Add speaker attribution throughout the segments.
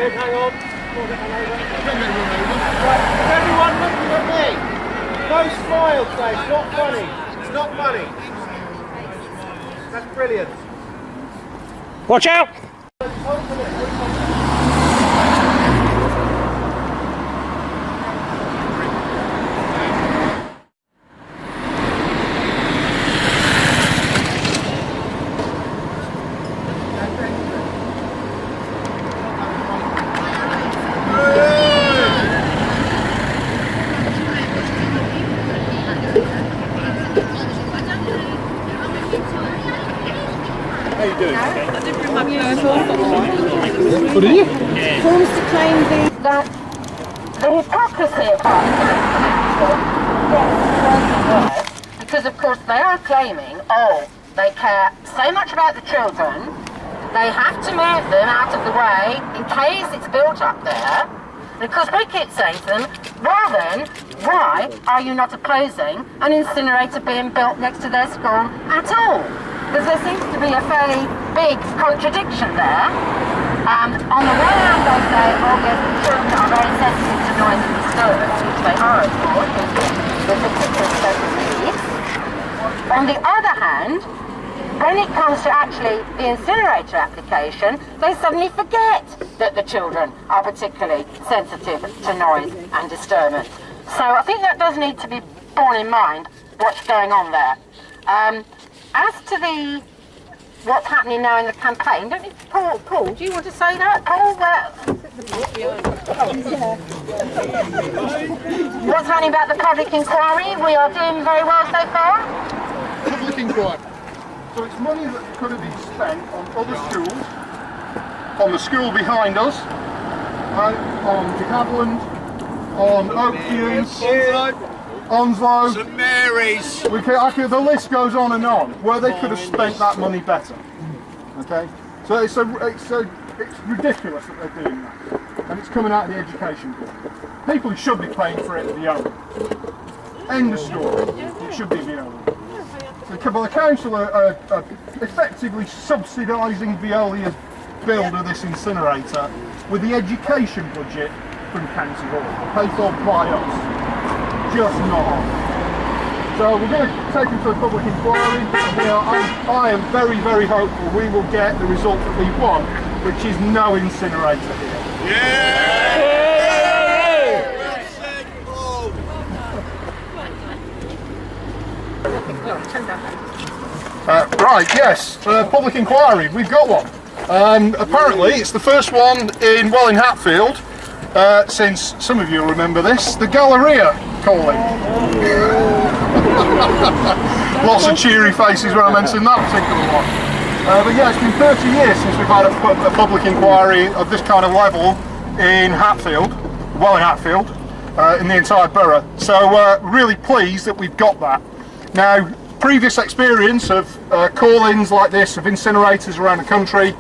Speaker 1: David, hang on. Right, everyone looking at me. No smile, say. It's not funny. It's not funny. That's brilliant.
Speaker 2: Watch out!
Speaker 3: How you doing?
Speaker 4: I did bring my uniform.
Speaker 3: What are you?
Speaker 4: Forms to claim that the hypocrisy of yes, because of course they are claiming, oh, they care so much about the children, they have to move them out of the way in case it's built up there. Because we keep saying to them, well then, why are you not opposing an incinerator being built next to their school at all? Because there seems to be a fairly big contradiction there. On the one hand they say, oh yes, the children are very sensitive to noise and disturbance, which they are of course, with particular special needs. On the other hand, when it comes to actually the incinerator application, they suddenly forget that the children are particularly sensitive to noise and disturbance. So I think that does need to be borne in mind, what's going on there. As to what's happening now in the campaign, don't you, Paul, do you want to say that? Paul, what's happening about the public inquiry? We are doing very well so far.
Speaker 3: Public inquiry. So it's money that could have been spent on other schools, on the school behind us, on Hatfield, on Oakview, Onslow,
Speaker 5: St Mary's.
Speaker 3: The list goes on, where they could have spent that money better. Okay, so it's ridiculous that they're doing that, and it's coming out of the education bill. People who should be paying for it are the owner. End of story. It should be the owner. The council are effectively subsidising Veolia's build of this incinerator with the education budget from County Hall, paid for by us. Just not on. So we're going to take them to a public inquiry. I am very, very hopeful we will get the result that we want, which is no incinerator here.
Speaker 5: Yeah!
Speaker 3: Right, yes, public inquiry, we've got one. Apparently it's the first one in Hatfield, since some of you will remember this, the Galleria calling. Lots of cheery faces when I mentioned that particular one. But yeah, it's been 30 years since we've had a public inquiry of this kind of level in Hatfield, Hatfield, in the entire borough. So really pleased that we've got that. Now, previous experience of call-ins like this of incinerators around the country,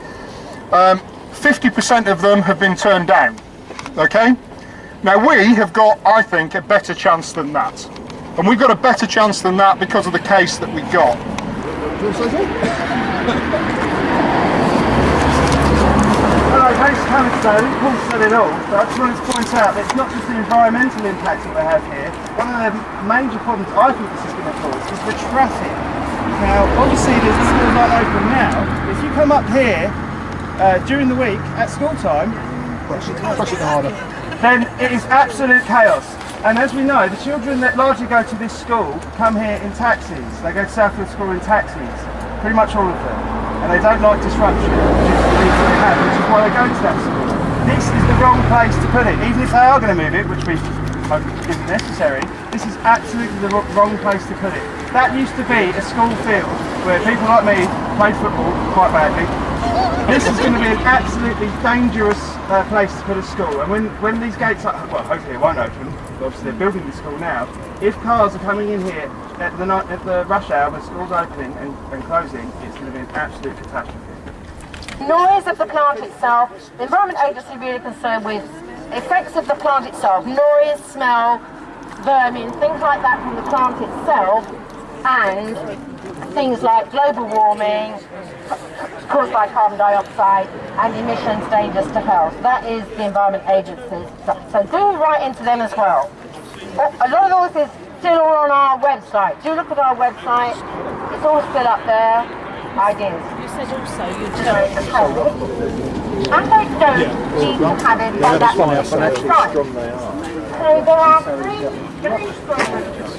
Speaker 3: 50% of them have been turned down. Okay? Now we have got, I think, a better chance than that. And we've got a better chance than that because of the case that we got.
Speaker 1: Hello, thanks for coming today. Paul said it all, but I just wanted to point out that it's not just the environmental impact that we have here. One of the major problems I think this is going to cause is the traffic. Now, obviously the schools aren't open now. If you come up here during the week at school time, then it is absolute chaos. And as we know, the children that largely go to this school come here in taxis. They go to Southfield School in taxis, pretty much all of them. And they don't like disruption, which is why they go to that school. This is the wrong place to put it. Even if they are going to move it, which we hope isn't necessary, this is absolutely the wrong place to put it. That used to be a school field where people like me played football quite badly. This is going to be an absolutely dangerous place to put a school. And when these gates are, well, hopefully it won't open, but obviously they're building the school now. If cars are coming in here at the rush hour when school's opening and closing, it's going to be an absolute catastrophe.
Speaker 4: Noise of the plant itself, the Environment Agency really concerned with effects of the plant itself, noise, smell, vermin, things like that from the plant itself, and things like global warming caused by carbon dioxide and emissions dangerous to health. That is the Environment Agency's stuff. So do write into them as well. A lot of this is still all on our website. Do look at our website. It's all still up there. Ideas.
Speaker 6: You said also you
Speaker 4: And they don't need to have it on that particular site. So there are three strong reasons.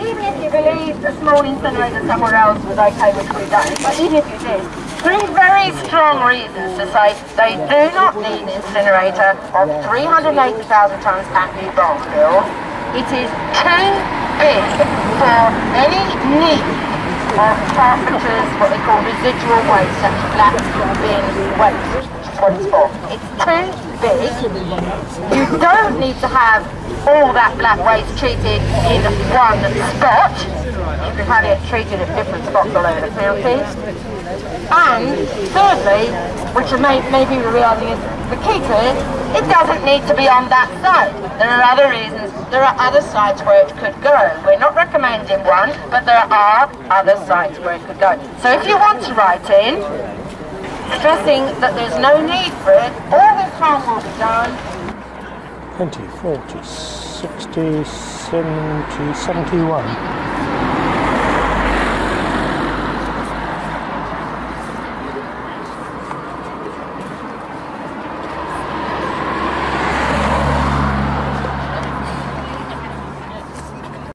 Speaker 4: Even if you believe a small incinerator somewhere else was okay, which we don't, but even if you did, three very strong reasons to say they do not need an incinerator of 380,000 tonnes at New Barnfield. It is too big for any need of carpenters, what they call residual waste, such as black bin waste, which is what it's for. It's too big. You don't need to have all that black waste treated in one spot. You can have it treated at different spots all over the county. And thirdly, which maybe we're realising is the key to it doesn't need to be on that site. There are other reasons. There are other sites where it could go. We're not recommending one, but there are other sites where it could go. So if you want to write in, stressing that there's no need for it, all this harm will be done.
Speaker 2: 20, 40, 60, 70, 71.